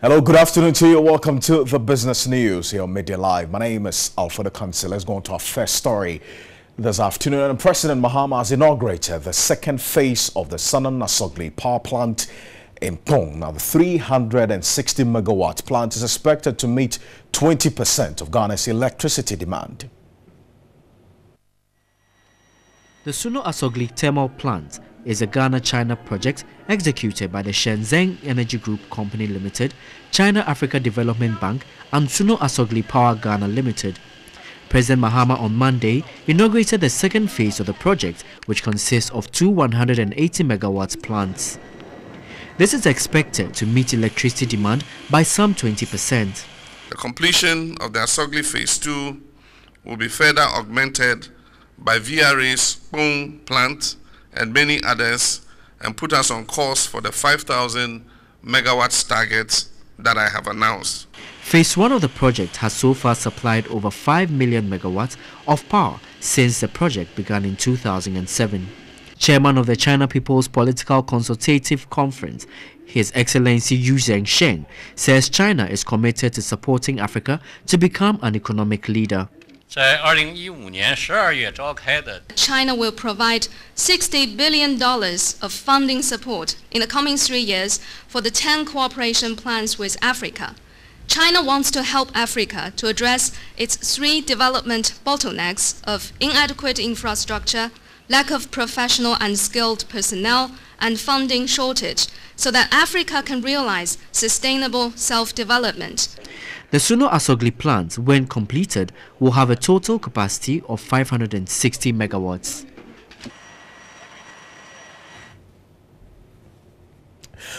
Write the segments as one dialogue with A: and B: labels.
A: Hello, good afternoon to you. Welcome to the business news here on MiddayLive. My name is Alfredo Kansi. Let's go on to our first story this afternoon. And President Mahama has inaugurated the second phase of the Sanan Nasogli power plant in Pong. Now, the 360 megawatt plant is expected to meet 20% of Ghana's electricity demand.
B: The Suno Asogli thermal plant is a Ghana-China project executed by the Shenzhen Energy Group Company Limited, China Africa Development Bank and Suno Asogli Power Ghana Limited. President Mahama on Monday inaugurated the second phase of the project, which consists of two 180 megawatt plants. This is expected to meet electricity demand by some 20%.
C: The completion of the Asogli Phase 2 will be further augmented by VRA's Pong plant and many others, and put us on course for the 5,000 megawatts target that I have announced.
B: Phase 1 of the project has so far supplied over 5 million megawatts of power since the project began in 2007. Chairman of the China People's Political Consultative Conference, His Excellency Yu Zhengsheng, says China is committed to supporting Africa to become an economic leader.
D: China will provide $60 billion of funding support in the coming 3 years for the 10 cooperation plans with Africa. China wants to help Africa to address its 3 development bottlenecks of inadequate infrastructure, lack of professional and skilled personnel, and funding shortage, so that Africa can realize sustainable self-development.
B: The Suno Asogli plant, when completed, will have a total capacity of 560 megawatts.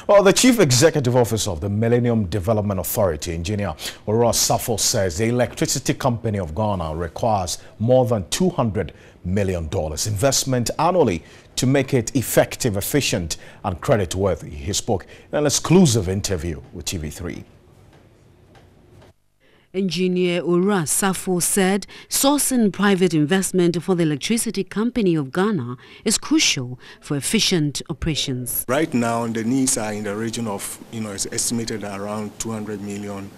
A: Well, the Chief Executive Officer of the Millennium Development Authority, Engineer Ora Safo, says the electricity company of Ghana requires more than $200 million investment annually to make it effective, efficient and creditworthy. He spoke in an exclusive interview with TV3.
E: Engineer Ora Safo said sourcing private investment for the electricity company of Ghana is crucial for efficient operations.
F: Right now, the needs are in the region of, it's estimated around $200 million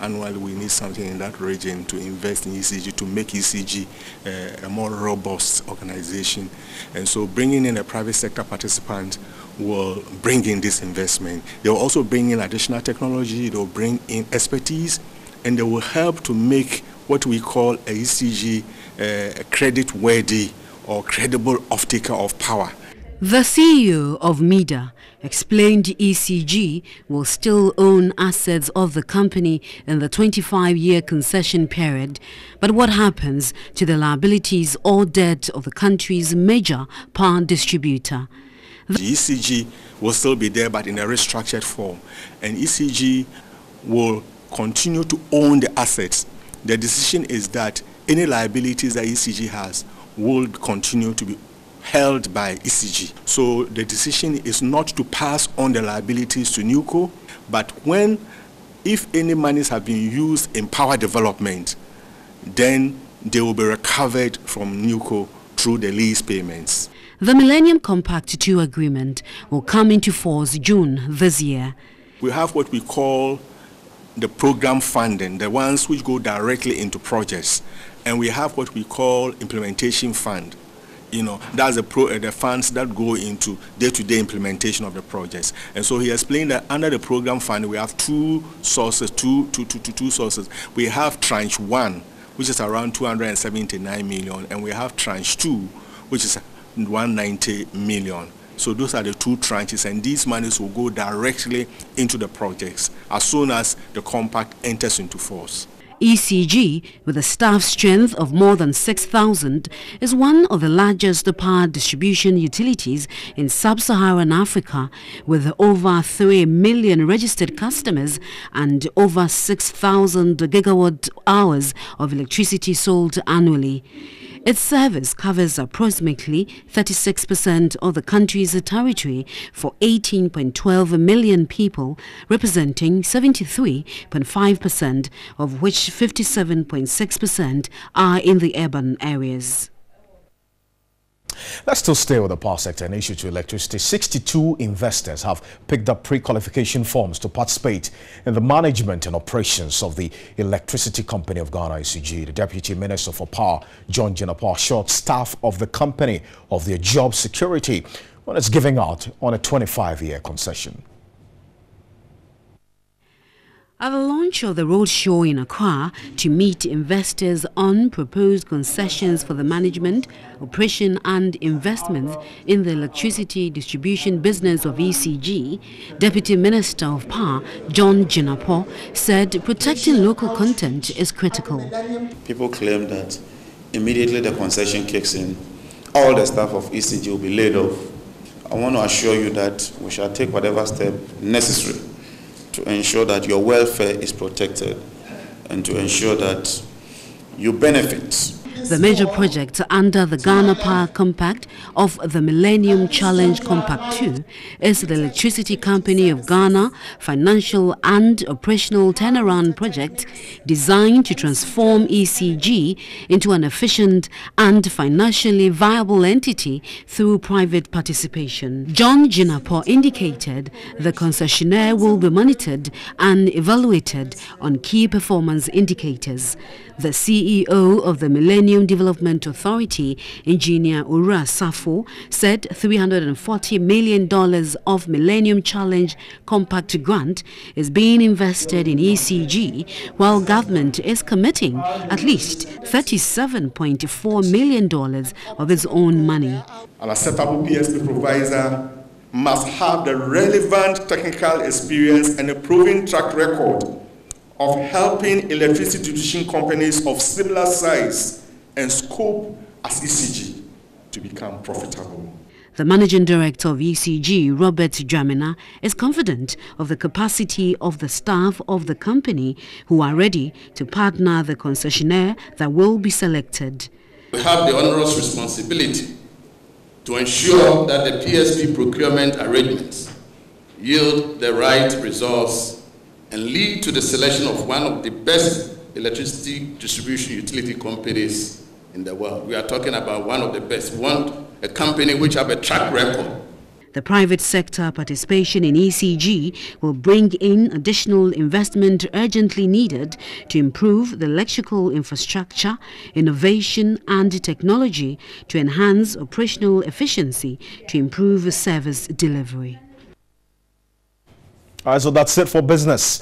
F: annually. We need something in that region to invest in ECG, to make ECG a more robust organization. And so bringing in a private sector participant will bring in this investment. They will also bring in additional technology, they will bring in expertise, and they will help to make what we call a ECG credit-worthy or credible off-taker of power.
E: The CEO of MIDA explained ECG will still own assets of the company in the 25-year concession period, but what happens to the liabilities or debt of the country's major power distributor?
F: The ECG will still be there, but in a restructured form, and ECG will continue to own the assets. The decision is that any liabilities that ECG has will continue to be held by ECG. So the decision is not to pass on the liabilities to NUCO, but if any monies have been used in power development, then they will be recovered from NUCO through the lease payments.
E: The Millennium Compact 2 agreement will come into force June this year.
F: We have what we call the program funding, the ones which go directly into projects, and we have what we call implementation fund. That's the funds that go into day-to-day implementation of the projects. And so he explained that under the program fund, we have two sources. We have tranche 1, which is around 279 million, and we have tranche 2, which is 190 million. So those are the two tranches, and these monies will go directly into the projects as soon as the compact enters into force.
E: ECG, with a staff strength of more than 6,000, is one of the largest power distribution utilities in sub-Saharan Africa, with over 3 million registered customers and over 6,000 gigawatt hours of electricity sold annually. Its service covers approximately 36% of the country's territory for 18.12 million people, representing 73.5%, of which 57.6% are in the urban areas.
A: Let's still stay with the power sector and issue to electricity. 62 investors have picked up pre-qualification forms to participate in the management and operations of the Electricity Company of Ghana, ECG. The Deputy Minister for Power, John Jinapor, assured staff of the company of their job security when it's giving out on a 25-year concession.
E: At the launch of the roadshow in Accra to meet investors on proposed concessions for the management, operation and investments in the electricity distribution business of ECG, Deputy Minister of Power John Jinapor said protecting local content is critical.
G: People claim that immediately the concession kicks in, all the staff of ECG will be laid off. I want to assure you that we shall take whatever step necessary to ensure that your welfare is protected and to ensure that you benefit.
E: The major project under the Ghana Power Compact of the Millennium Challenge Compact 2 is the Electricity Company of Ghana Financial and Operational Turnaround Project, designed to transform ECG into an efficient and financially viable entity through private participation. John Jinapor indicated the concessionaire will be monitored and evaluated on key performance indicators. The CEO of the Millennium Development Authority, Engineer Ura Safo, said $340 million of Millennium Challenge Compact grant is being invested in ECG, while government is committing at least $37.4 million of its own money.
F: An acceptable PSP provider must have the relevant technical experience and a proven track record of helping electricity distribution companies of similar size and scope as ECG to become profitable.
E: The managing director of ECG, Robert Dramina, is confident of the capacity of the staff of the company who are ready to partner the concessionaire that will be selected.
H: We have the onerous responsibility to ensure that the PSP procurement arrangements yield the right results and lead to the selection of one of the best electricity distribution utility companies in the world. We are talking about one of the best. We want a company which have a track record.
E: The private sector participation in ECG will bring in additional investment urgently needed to improve the electrical infrastructure, innovation and technology to enhance operational efficiency to improve service delivery.
A: All right, so that's it for business.